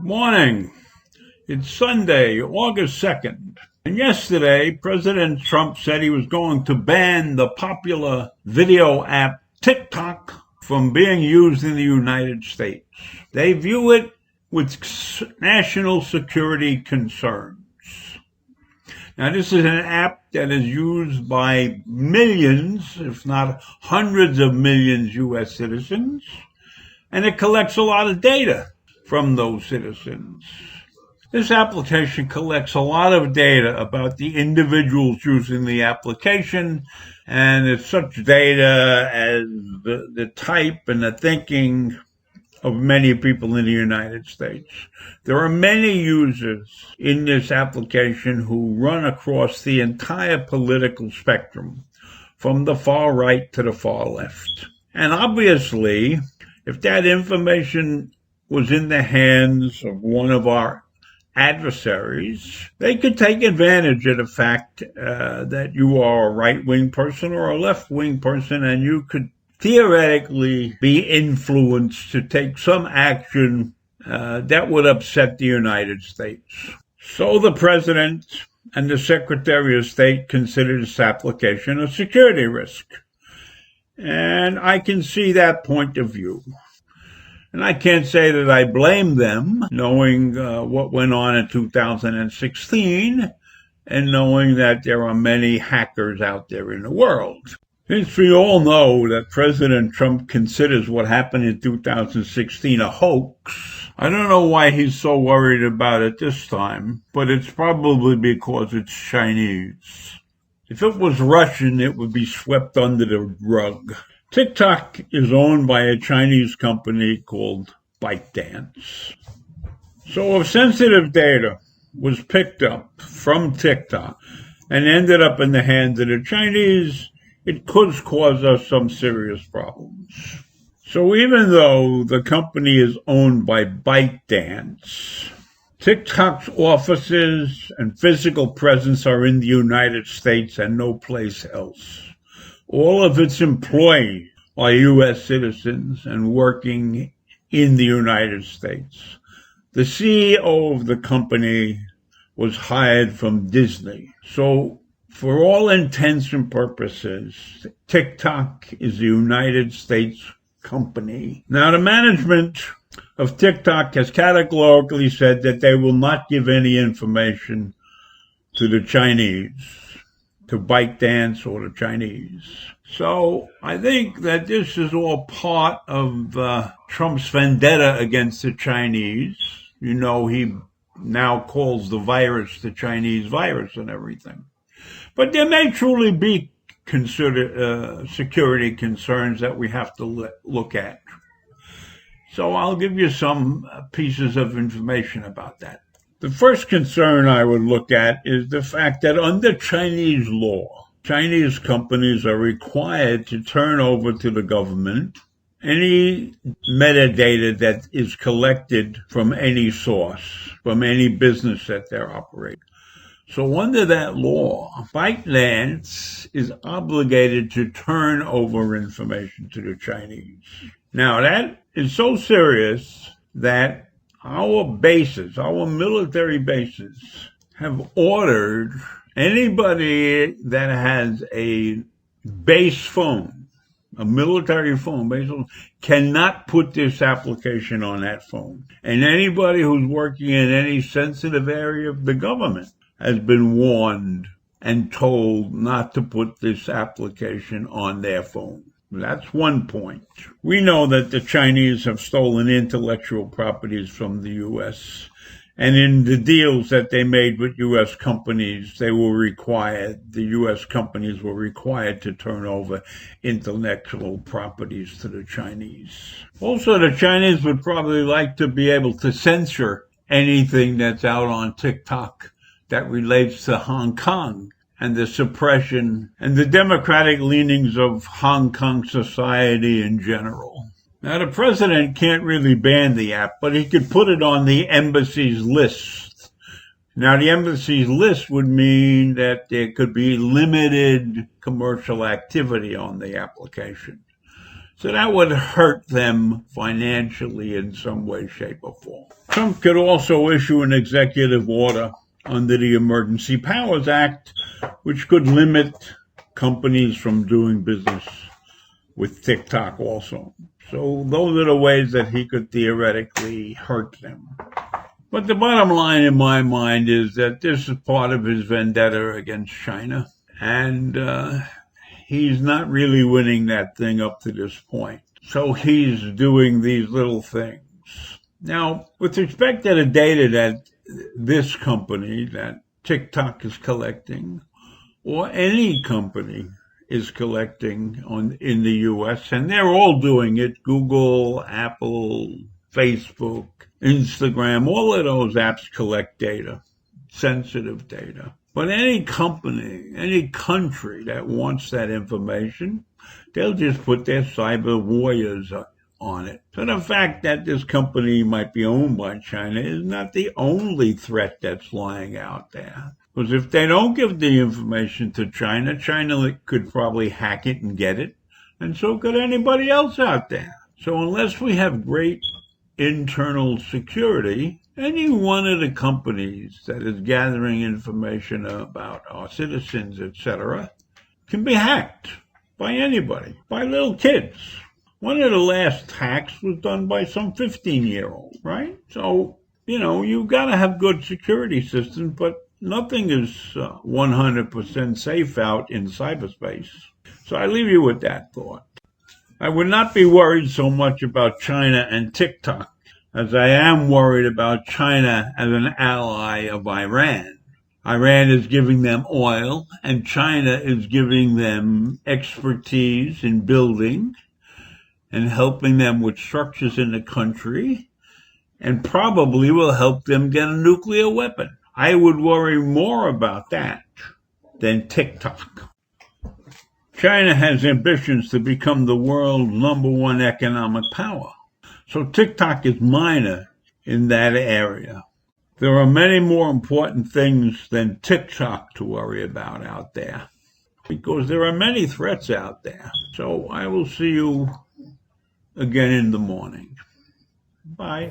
Morning. It's Sunday, August 2nd. And yesterday, President Trump said he was going to ban the popular video app TIK TOK from being used in the United States. They view it with national security concerns. Now, this is an app that is used by millions, if not hundreds of millions, U.S. citizens, and it collects a lot of data from those citizens. This application collects a lot of data about the individuals using the application, and it's such data as the type and the thinking of many people in the United States. There are many users in this application who run across the entire political spectrum, from the far right to the far left. And obviously, if that information was in the hands of one of our adversaries, they could take advantage of the fact that you are a right-wing person or a left-wing person, and you could theoretically be influenced to take some action that would upset the United States. So the President and the Secretary of State consider this application a security risk. And I can see that point of view. And I can't say that I blame them, knowing what went on in 2016 and knowing that there are many hackers out there in the world. Since we all know that President Trump considers what happened in 2016 a hoax, I don't know why he's so worried about it this time, but it's probably because it's Chinese. If it was Russian, it would be swept under the rug. TikTok is owned by a Chinese company called ByteDance. So if sensitive data was picked up from TikTok and ended up in the hands of the Chinese, it could cause us some serious problems. So even though the company is owned by ByteDance, TikTok's offices and physical presence are in the United States and no place else. All of its employees are U.S. citizens and working in the United States. The CEO of the company was hired from Disney. So for all intents and purposes, TikTok is a United States company. Now, the management of TikTok has categorically said that they will not give any information to the Chinese, to ByteDance or the Chinese. So I think that this is all part of Trump's vendetta against the Chinese. You know, he now calls the virus the Chinese virus and everything. But there may truly be security concerns that we have to look at. So I'll give you some pieces of information about that. The first concern I would look at is the fact that under Chinese law, Chinese companies are required to turn over to the government any metadata that is collected from any source, from any business that they're operating. So under that law, ByteDance is obligated to turn over information to the Chinese. Now that is so serious that our bases, our military bases, have ordered anybody that has a base phone, a military phone, cannot put this application on that phone. And anybody who's working in any sensitive area of the government has been warned and told not to put this application on their phone. That's one point. We know that the Chinese have stolen intellectual properties from the U.S., and in the deals that they made with U.S. companies, the U.S. companies were required to turn over intellectual properties to the Chinese. Also, the Chinese would probably like to be able to censor anything that's out on TikTok that relates to Hong Kong and the suppression and the democratic leanings of Hong Kong society in general. Now, the president can't really ban the app, but he could put it on the embassy's list Now, the embassy's list would mean that there could be limited commercial activity on the application. So that would hurt them financially in some way, shape, or form. Trump could also issue an executive order under the Emergency Powers Act, which could limit companies from doing business with TikTok also. So those are the ways that he could theoretically hurt them. But the bottom line in my mind is that this is part of his vendetta against China. And he's not really winning that thing up to this point. So he's doing these little things. Now, with respect to the data that this company, that TikTok is collecting, or any company is collecting in the U.S., and they're all doing it, Google, Apple, Facebook, Instagram, all of those apps collect data, sensitive data. But any company, any country that wants that information, they'll just put their cyber warriors on it. So the fact that this company might be owned by China is not the only threat that's lying out there. Because if they don't give the information to China, China could probably hack it and get it, and so could anybody else out there. So unless we have great internal security, any one of the companies that is gathering information about our citizens, etc., can be hacked by anybody, by little kids. One of the last hacks was done by some 15-year-old, right? So, you got to have good security systems, but nothing is 100% safe out in cyberspace. So I leave you with that thought. I would not be worried so much about China and TikTok as I am worried about China as an ally of Iran. Iran is giving them oil, and China is giving them expertise in building and helping them with structures in the country, and probably will help them get a nuclear weapon. I would worry more about that than TikTok. China has ambitions to become the world's #1 economic power. So TikTok is minor in that area. There are many more important things than TikTok to worry about out there, because there are many threats out there. So I will see you again in the morning. Bye.